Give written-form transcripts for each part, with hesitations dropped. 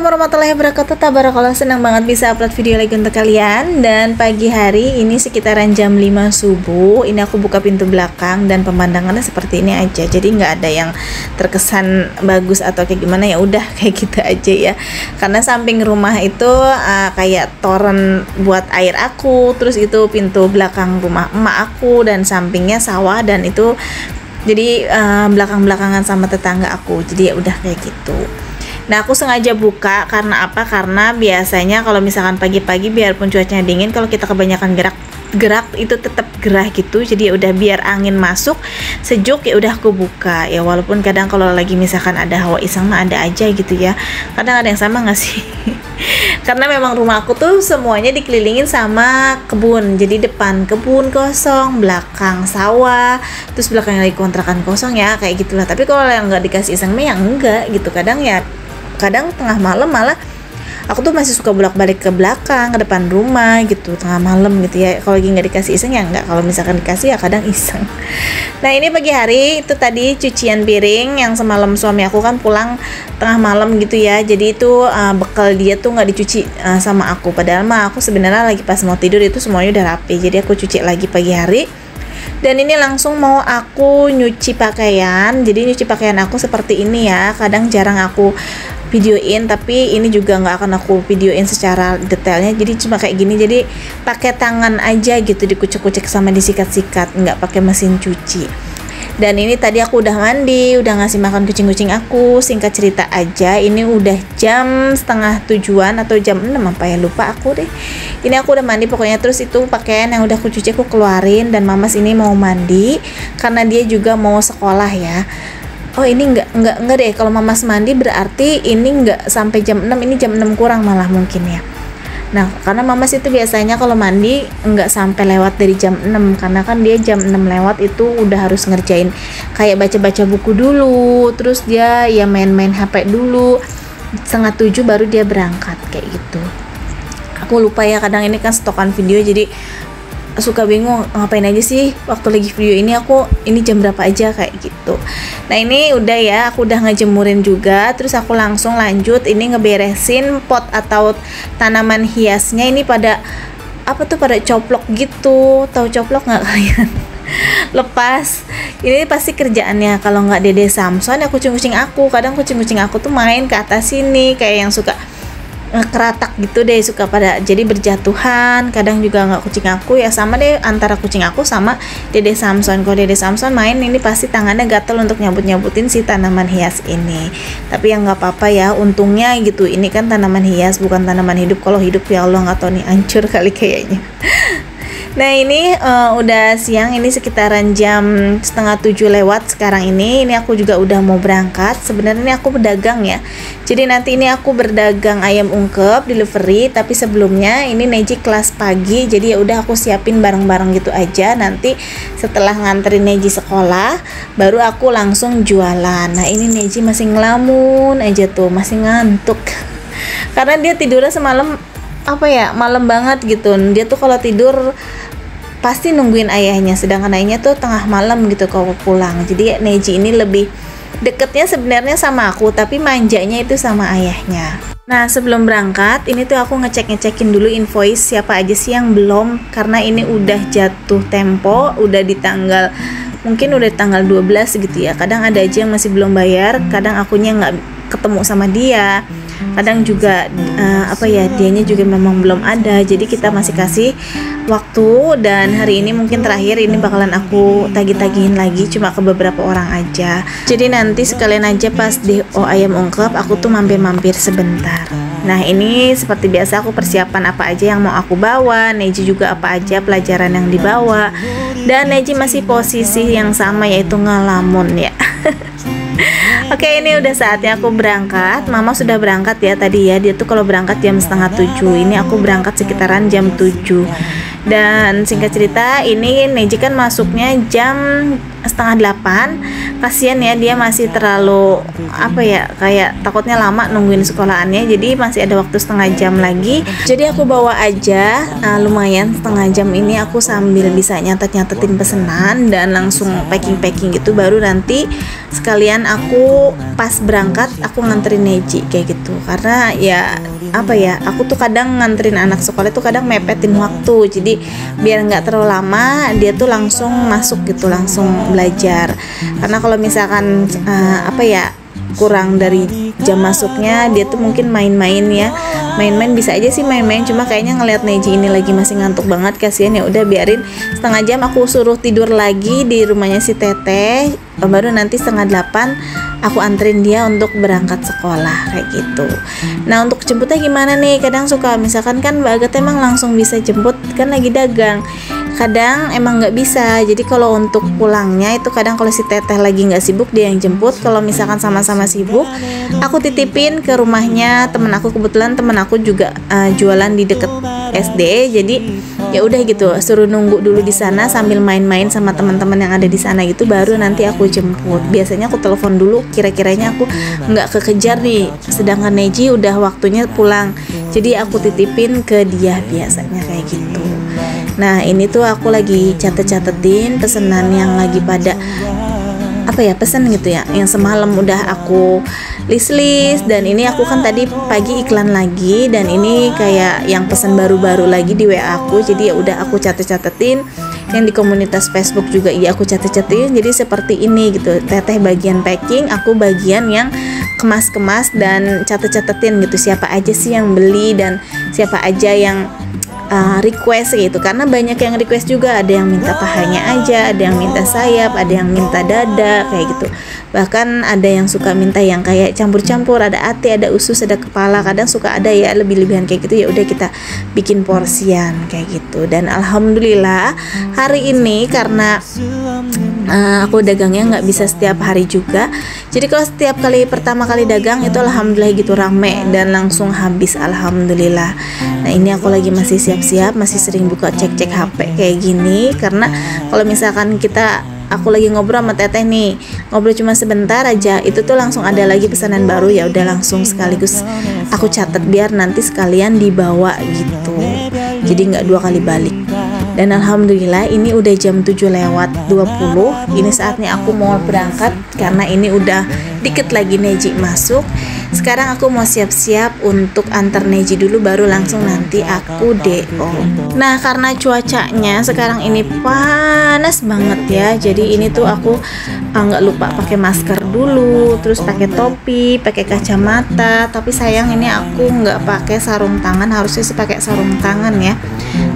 warahmatullahi wabarakatuh. Tabarakallah, senang banget bisa upload video lagi untuk kalian. Dan pagi hari ini sekitaran jam 5 subuh, ini aku buka pintu belakang dan pemandangannya seperti ini aja. Jadi nggak ada yang terkesan bagus atau kayak gimana, ya udah kayak gitu aja ya. Karena samping rumah itu kayak toren buat air aku, terus itu pintu belakang rumah emak aku, dan sampingnya sawah, dan itu jadi belakang-belakangan sama tetangga aku. Jadi ya udah kayak gitu. Nah, aku sengaja buka karena apa? Karena biasanya kalau misalkan pagi-pagi biarpun cuacanya dingin, kalau kita kebanyakan gerak itu tetap gerah gitu. Jadi ya udah biar angin masuk, sejuk, ya udah aku buka. Ya walaupun kadang kalau lagi misalkan ada hawa iseng mah ada aja gitu ya. Kadang ada yang sama nggak sih? Karena memang rumah aku tuh semuanya dikelilingin sama kebun. Jadi depan kebun kosong, belakang sawah, terus belakangnya lagi kontrakan kosong ya, kayak gitulah. Tapi kalau yang nggak dikasih iseng mah ya enggak gitu. Kadang tengah malam malah aku tuh masih suka bolak-balik ke belakang, ke depan rumah gitu, tengah malam gitu ya. Kalau lagi nggak dikasih iseng ya enggak, kalau misalkan dikasih ya kadang iseng. Nah, ini pagi hari itu tadi cucian piring yang semalam suami aku kan pulang tengah malam gitu ya. Jadi itu bekal dia tuh nggak dicuci sama aku. Padahal mah aku sebenarnya lagi pas mau tidur itu semuanya udah rapi. Jadi aku cuci lagi pagi hari. Dan ini langsung mau aku nyuci pakaian. Jadi nyuci pakaian aku seperti ini ya. Kadang jarang aku videoin, tapi ini juga nggak akan aku videoin secara detailnya. Jadi cuma kayak gini, jadi pakai tangan aja gitu, dikucek-kucek sama disikat-sikat, nggak pakai mesin cuci. Dan ini tadi aku udah mandi, udah ngasih makan kucing-kucing aku. Singkat cerita aja, ini udah jam setengah 7-an atau jam 6 apa ya, lupa aku deh. Ini aku udah mandi pokoknya. Terus itu pakaian yang udah aku cuci aku keluarin, dan mamas ini mau mandi karena dia juga mau sekolah ya. Oh, ini enggak deh, kalau mamas mandi berarti ini enggak sampai jam 6, ini jam 6 kurang malah mungkin ya. Nah, karena mamas itu biasanya kalau mandi enggak sampai lewat dari jam 6, karena kan dia jam 6 lewat itu udah harus ngerjain kayak baca-baca buku dulu, terus dia ya main-main HP dulu, setengah 7 baru dia berangkat kayak gitu. Aku lupa ya, kadang ini kan stokan video jadi suka bingung ngapain aja sih waktu lagi video ini jam berapa aja kayak gitu. Nah, ini udah ya, aku udah ngejemurin juga. Terus aku langsung lanjut ini ngeberesin pot atau tanaman hiasnya. Ini pada pada coplok gitu. Tahu coplok nggak kalian? Lepas. Ini pasti kerjaannya kalau nggak Dede Samson ya kucing-kucing aku. Kadang kucing-kucing aku tuh main ke atas sini kayak yang suka keratak gitu deh, suka pada jadi berjatuhan. Kadang juga nggak kucing aku ya, sama deh antara kucing aku sama Dede Samson. Kalau Dede Samson main ini pasti tangannya gatel untuk nyabut-nyabutin si tanaman hias ini. Tapi ya nggak apa-apa ya, untungnya gitu, ini kan tanaman hias bukan tanaman hidup. Kalau hidup ya Allah nggak tahu nih, hancur kali kayaknya. Nah, ini udah siang, ini sekitaran jam setengah 7 lewat sekarang ini. Ini aku juga udah mau berangkat. Sebenarnya ini aku berdagang ya. Jadi nanti ini aku berdagang ayam ungkep delivery, tapi sebelumnya ini Neji kelas pagi. Jadi ya udah aku siapin barang-barang gitu aja. Nanti setelah nganterin Neji sekolah, baru aku langsung jualan. Nah, ini Neji masih ngelamun aja tuh, masih ngantuk. Karena dia tidurnya semalam malam banget gitu. Dia tuh kalau tidur pasti nungguin ayahnya, sedangkan ayahnya tuh tengah malam gitu kalau pulang. Jadi Neji ini lebih deketnya sebenarnya sama aku, tapi manjanya itu sama ayahnya. Nah, sebelum berangkat ini tuh aku ngecekin dulu invoice siapa aja sih yang belum, karena ini udah jatuh tempo, udah di tanggal mungkin udah tanggal 12 gitu ya. Kadang ada aja yang masih belum bayar, kadang akunya nggak ketemu sama dia, kadang juga dianya juga memang belum ada. Jadi kita masih kasih waktu, dan hari ini mungkin terakhir, ini bakalan aku tagih-tagihin lagi cuma ke beberapa orang aja. Jadi nanti sekalian aja pas DO ayam ungkep aku tuh mampir-mampir sebentar. Nah, ini seperti biasa aku persiapan apa aja yang mau aku bawa, Neji juga apa aja pelajaran yang dibawa, dan Neji masih posisi yang sama yaitu ngelamun ya. Oke, ini udah saatnya aku berangkat. Mama sudah berangkat ya tadi ya. Dia tuh kalau berangkat jam setengah 7. Ini aku berangkat sekitaran jam 7. Dan singkat cerita, ini Neji kan masuknya jam setengah 8. Kasian ya, dia masih terlalu kayak takutnya lama nungguin sekolahannya, jadi masih ada waktu setengah jam lagi. Jadi aku bawa aja lumayan setengah jam ini, aku sambil bisa nyatet-nyatetin pesanan dan langsung packing gitu, baru nanti sekalian aku pas berangkat aku nganterin Neji kayak gitu. Karena aku tuh kadang nganterin anak sekolah tuh kadang mepetin waktu, jadi biar nggak terlalu lama dia tuh langsung masuk gitu, langsung belajar. Karena kalau misalkan kurang dari jam masuknya, dia tuh mungkin main-main bisa aja sih main-main, cuma kayaknya ngeliat Neji ini lagi masih ngantuk banget, kasihan, ya udah biarin setengah jam aku suruh tidur lagi di rumahnya si Teteh, baru nanti setengah 8 aku anterin dia untuk berangkat sekolah kayak gitu. Nah, untuk jemputnya gimana nih? Kadang suka misalkan kan Mbak Agatha emang langsung bisa jemput kan lagi dagang, kadang emang nggak bisa. Jadi kalau untuk pulangnya itu kadang kalau si Teteh lagi nggak sibuk dia yang jemput, kalau misalkan sama-sama sibuk aku titipin ke rumahnya temen aku. Kebetulan temen aku juga jualan di deket SD, jadi ya udah gitu, suruh nunggu dulu di sana sambil main-main sama teman-teman yang ada di sana gitu, baru nanti aku jemput. Biasanya aku telepon dulu kira-kiranya aku nggak kekejar nih, sedangkan Neji udah waktunya pulang, jadi aku titipin ke dia biasanya kayak gitu. Nah, ini tuh aku lagi catet-catetin pesanan yang lagi pada pesan gitu ya, yang semalam udah aku list, dan ini aku kan tadi pagi iklan lagi, dan ini kayak yang pesan baru-baru lagi di WA aku, jadi ya udah aku catet-catetin. Yang di komunitas Facebook juga ya aku catet-catetin, jadi seperti ini gitu. Teteh bagian packing, aku bagian yang kemas-kemas dan catet-catetin gitu, siapa aja sih yang beli dan siapa aja yang request gitu. Karena banyak yang request juga, ada yang minta pahanya aja, ada yang minta sayap, ada yang minta dada kayak gitu. Bahkan ada yang suka minta yang kayak campur-campur, ada ati, ada usus, ada kepala. Kadang suka ada ya lebih-lebihan kayak gitu, ya udah kita bikin porsian kayak gitu. Dan alhamdulillah hari ini karena aku dagangnya nggak bisa setiap hari juga, jadi kalau setiap pertama kali dagang itu alhamdulillah gitu rame dan langsung habis, alhamdulillah. Nah, ini aku lagi masih siap-siap, masih sering buka cek-cek HP kayak gini, karena kalau misalkan aku lagi ngobrol sama Teteh nih, ngobrol cuma sebentar aja, itu tuh langsung ada lagi pesanan baru, ya udah langsung sekaligus aku catat biar nanti sekalian dibawa gitu, jadi nggak 2 kali balik. Dan alhamdulillah ini udah jam 7:20, ini saatnya aku mau berangkat karena ini udah dikit lagi Neji masuk. Sekarang aku mau siap-siap untuk antar Neji dulu, baru langsung nanti aku DO. Nah, karena cuacanya sekarang ini panas banget ya, jadi ini tuh aku nggak lupa pakai masker dulu, terus pakai topi, pakai kacamata. Tapi sayang ini aku nggak pakai sarung tangan, harusnya sih pakai sarung tangan ya.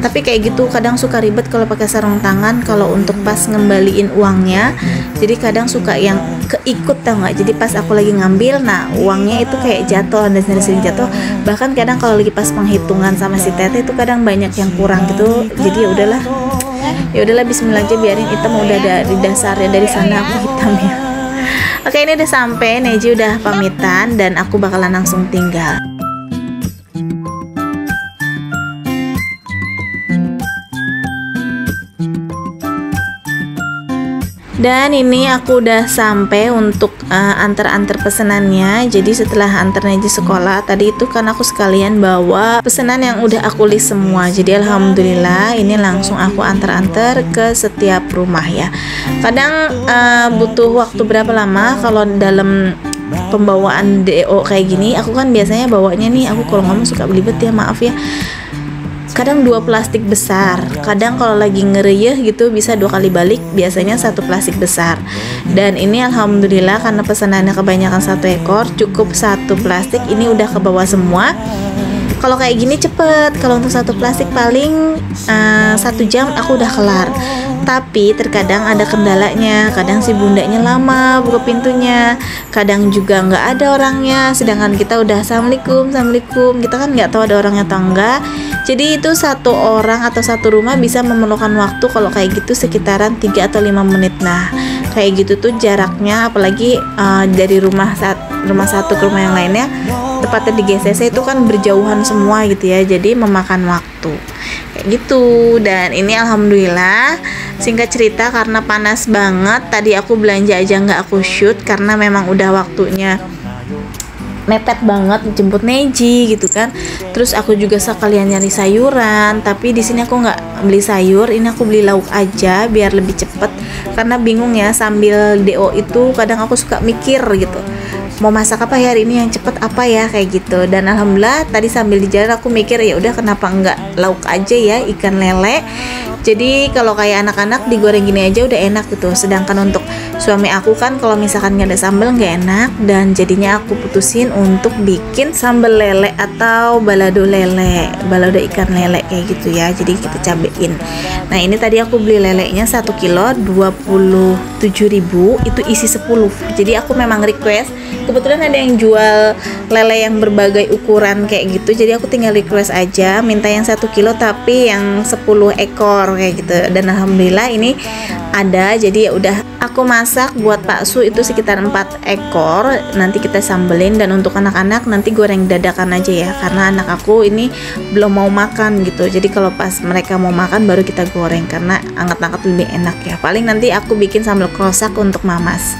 Tapi kayak gitu kadang suka ribet kalau pakai sarung tangan kalau untuk pas ngembaliin uangnya. Jadi kadang suka yang keikut, tau nggak? Jadi pas aku lagi ngambil, nah uangnya itu kayak jatuh dan sering jatuh. Bahkan kadang kalau lagi pas penghitungan sama si Teteh itu kadang banyak yang kurang gitu. Jadi ya udahlah bismillah aja, biarin hitam udah dari dasarnya, dari sana aku hitam ya. Oke, ini udah sampai, Neji udah pamitan dan aku bakalan langsung tinggal. Dan ini aku udah sampai untuk antar pesenannya. Jadi setelah antar Neji sekolah tadi itu kan aku sekalian bawa pesanan yang udah aku list semua. Jadi alhamdulillah ini langsung aku antar ke setiap rumah ya. Kadang butuh waktu berapa lama kalau dalam pembawaan DO kayak gini. Aku kan biasanya bawanya nih, aku kalau ngomong suka belibet ya, maaf ya. Kadang 2 plastik besar, kadang kalau lagi ngereyeh gitu bisa 2 kali balik, biasanya 1 plastik besar. Dan ini alhamdulillah karena pesanannya kebanyakan 1 ekor, cukup 1 plastik ini udah ke bawah semua. Kalau kayak gini cepet, kalau untuk 1 plastik paling 1 jam aku udah kelar. Tapi terkadang ada kendalanya, kadang si bundanya lama buka pintunya, kadang juga nggak ada orangnya, sedangkan kita udah assalamualaikum, kita kan nggak tahu ada orangnya atau enggak. Jadi itu 1 orang atau 1 rumah bisa memerlukan waktu kalau kayak gitu sekitaran 3 atau 5 menit. Nah, kayak gitu tuh jaraknya, apalagi dari rumah satu ke rumah yang lainnya, tepatnya di GCC itu kan berjauhan semua gitu ya, jadi memakan waktu kayak gitu. Dan ini alhamdulillah, singkat cerita karena panas banget, tadi aku belanja aja nggak aku shoot karena memang udah waktunya mepet banget jemput Neji gitu kan. Terus aku juga sekalian nyari sayuran, tapi di sini aku nggak beli sayur, ini aku beli lauk aja biar lebih cepet karena bingung ya sambil DO itu kadang aku suka mikir gitu, mau masak apa ya hari ini yang cepet apa ya kayak gitu. Dan alhamdulillah tadi sambil di jalan aku mikir ya udah kenapa enggak lauk aja ya, ikan lele. Jadi kalau kayak anak-anak digoreng gini aja udah enak gitu. Sedangkan untuk suami aku kan kalau misalkan nggak ada sambal nggak enak, dan jadinya aku putusin untuk bikin sambal lele atau balado lele, balado ikan lele kayak gitu ya. Jadi kita cabein. Nah ini tadi aku beli lelenya 1 kilo 27.000, itu isi 10. Jadi aku memang request, kebetulan ada yang jual lele yang berbagai ukuran kayak gitu, jadi aku tinggal request aja minta yang 1 kilo tapi yang 10 ekor kayak gitu. Dan alhamdulillah ini ada, jadi ya udah aku masak buat Pak Su itu sekitar 4 ekor, nanti kita sambelin. Dan untuk anak-anak nanti goreng dadakan aja ya, karena anak aku ini belum mau makan gitu, jadi kalau pas mereka mau makan baru kita goreng karena anget-anget lebih enak ya. Paling nanti aku bikin sambal krosak untuk mamas.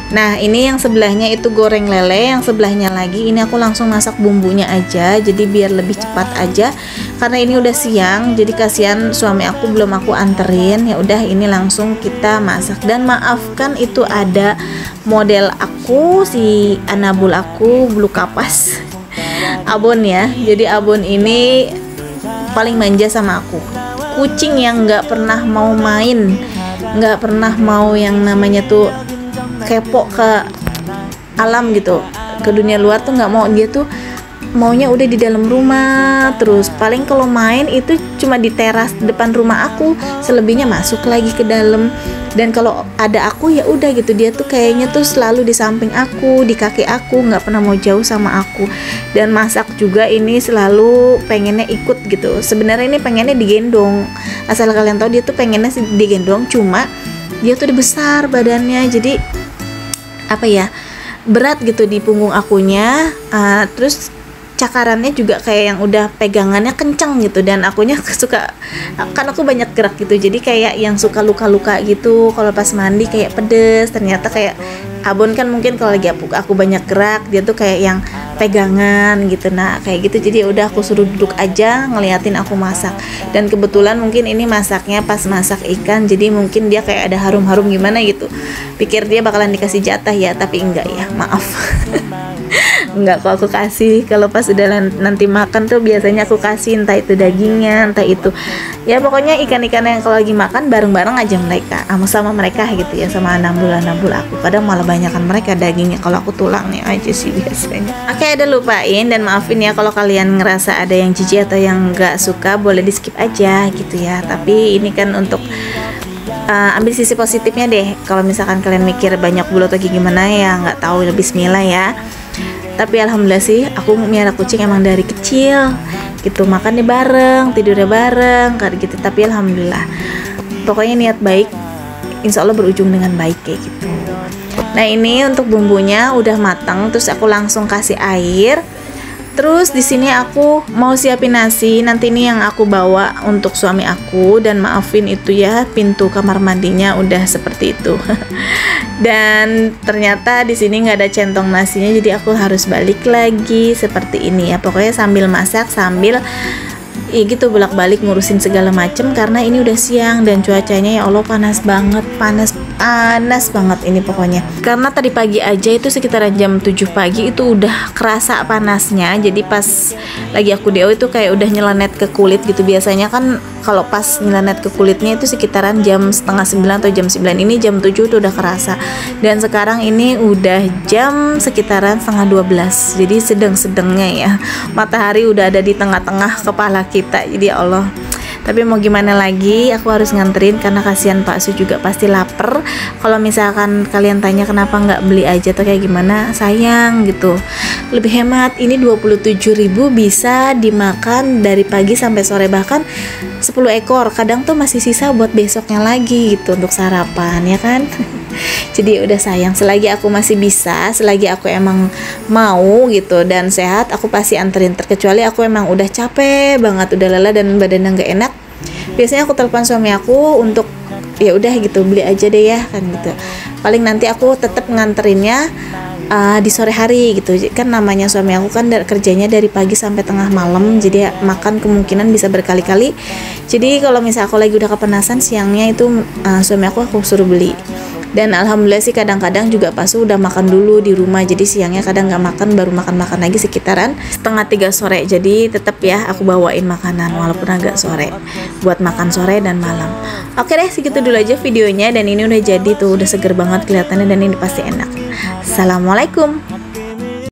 Nah ini yang sebelahnya itu goreng lele, yang sebelahnya lagi ini aku langsung masak bumbunya aja, jadi biar lebih cepat aja karena ini udah siang, jadi kasihan suami aku belum aku anterin. Ya udah ini langsung kita masak. Dan maafkan itu ada model aku, si anabul aku bulu kapas Abon ya. Jadi Abon ini paling manja sama aku, kucing yang nggak pernah mau main, nggak pernah mau yang namanya tuh kepo ke alam gitu, ke dunia luar tuh nggak mau. Dia tuh maunya udah di dalam rumah terus. Paling kalau main itu cuma di teras depan rumah aku, selebihnya masuk lagi ke dalam. Dan kalau ada aku ya udah gitu, dia tuh kayaknya tuh selalu di samping aku, di kaki aku, nggak pernah mau jauh sama aku. Dan masak juga ini selalu pengennya ikut gitu. Sebenarnya ini pengennya digendong, asal kalian tahu dia tuh pengennya sih digendong, cuma dia tuh besar badannya, jadi apa ya, berat gitu di punggung akunya. Terus cakarannya juga kayak yang udah pegangannya kenceng gitu, dan akunya suka, kan aku banyak gerak gitu, jadi kayak yang suka luka-luka gitu kalau pas mandi, kayak pedes. Ternyata kayak Abon kan mungkin kalau lagi aku banyak gerak, dia tuh kayak yang pegangan gitu. Nah kayak gitu, jadi udah aku suruh duduk aja ngeliatin aku masak. Dan kebetulan mungkin ini masaknya pas masak ikan, jadi mungkin dia kayak ada harum-harum gimana gitu, pikir dia bakalan dikasih jatah ya, tapi enggak ya, maaf. Enggak kok, aku kasih. Kalau pas udah nanti makan tuh biasanya aku kasih, entah itu dagingnya, entah itu ya pokoknya ikan-ikan yang kalau lagi makan bareng-bareng aja mereka, sama mereka gitu ya, sama anambul aku. Kadang malah banyakan mereka dagingnya, kalau aku tulangnya aja sih biasanya. Oke, ada lupain dan maafin ya kalau kalian ngerasa ada yang jijik atau yang nggak suka, boleh di skip aja gitu ya. Tapi ini kan untuk ambil sisi positifnya deh. Kalau misalkan kalian mikir banyak bulu atau gimana ya nggak tahu, bismillah ya. Tapi alhamdulillah sih aku miara kucing emang dari kecil gitu, makannya bareng, tidurnya bareng kayak gitu. Tapi alhamdulillah, pokoknya niat baik insya Allah berujung dengan baik kayak gitu. Nah ini untuk bumbunya udah matang, terus aku langsung kasih air. Terus di sini aku mau siapin nasi. Nanti ini yang aku bawa untuk suami aku. Dan maafin itu ya, pintu kamar mandinya udah seperti itu. Dan ternyata di sini nggak ada centong nasinya, jadi aku harus balik lagi seperti ini ya. Pokoknya sambil masak, sambil gitu bolak-balik ngurusin segala macem karena ini udah siang dan cuacanya ya Allah panas banget, panas banget ini pokoknya. Karena tadi pagi aja itu sekitaran jam 7 pagi itu udah kerasa panasnya. Jadi pas lagi aku DO itu kayak udah nyelenet ke kulit gitu. Biasanya kan kalau pas nyelenet ke kulitnya itu sekitaran jam setengah 9 atau jam 9, ini jam 7 itu udah kerasa. Dan sekarang ini udah jam sekitaran setengah 12, jadi sedang-sedangnya ya, matahari udah ada di tengah-tengah kepala kita. Jadi ya Allah, tapi mau gimana lagi, aku harus nganterin karena kasihan Pak Su juga pasti lapar. Kalau misalkan kalian tanya kenapa nggak beli aja atau kayak gimana, sayang gitu, lebih hemat. Ini 27.000 bisa dimakan dari pagi sampai sore, bahkan 10 ekor. Kadang tuh masih sisa buat besoknya lagi gitu untuk sarapan ya kan. Jadi udah sayang, selagi aku masih bisa, selagi aku emang mau gitu dan sehat, aku pasti anterin. Terkecuali aku emang udah capek banget, udah lelah dan badannya nggak enak, biasanya aku telepon suami aku untuk ya udah gitu, beli aja deh ya kan gitu. Paling nanti aku tetap nganterinnya di sore hari gitu kan, namanya suami aku kan kerjanya dari pagi sampai tengah malam, jadi makan kemungkinan bisa berkali-kali. Jadi kalau misal aku lagi udah kepanasan siangnya itu suami aku suruh beli. Dan alhamdulillah sih kadang-kadang juga pas udah makan dulu di rumah, jadi siangnya kadang nggak makan, baru makan lagi sekitaran 2:30 sore. Jadi tetap ya aku bawain makanan walaupun agak sore buat makan sore dan malam. Oke deh, segitu dulu aja videonya, dan ini udah jadi tuh, udah seger banget kelihatannya dan ini pasti enak. Assalamualaikum.